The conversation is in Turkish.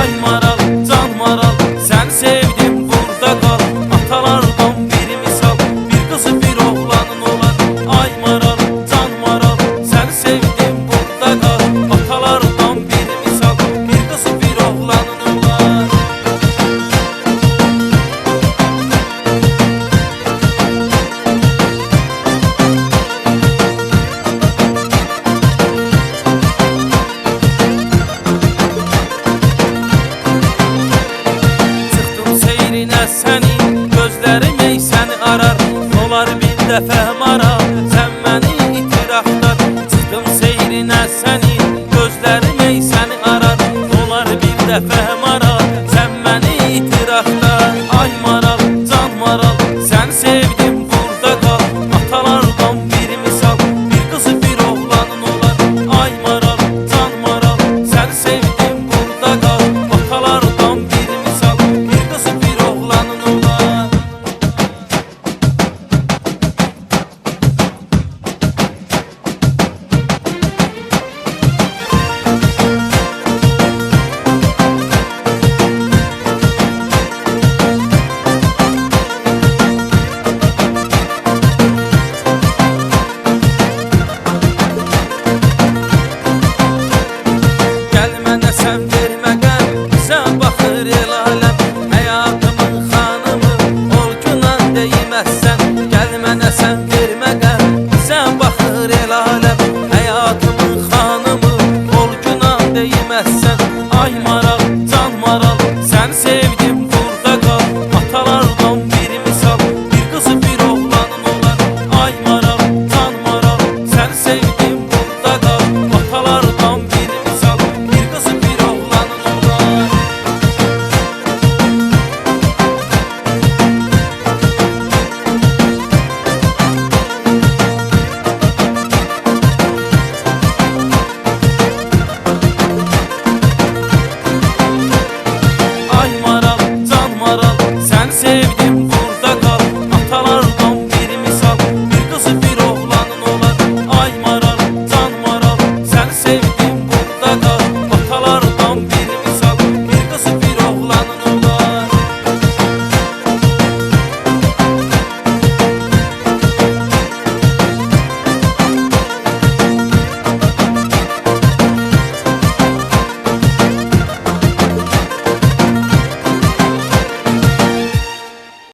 Ay maral, can maral, sen sevdim burada kal. Atalardan bir misal, bir kızı bir oğlanın olan. Ay maral, can maral, sen sevdim burada kal. Atalardan bir misal, bir kızı bir oğlanın olan. Senin gözlerim ey seni arar. Olar bir dəfə maral, sen məni itiraflar. Çıxdım seyrine senin gözlerim ey seni arar. Olar bir dəfə maral, sen məni itiraflar. Ay maral, can maral, sen sevdim burada kal. Atalardan bir misal, bir kızı bir oğlanın olan. Ay maral, can maral, sen sevdim burada kal. Atalardan bir misal, bir kızı bir oğlanın olan. Gel mənə sən vermə qəm, bizə baxır el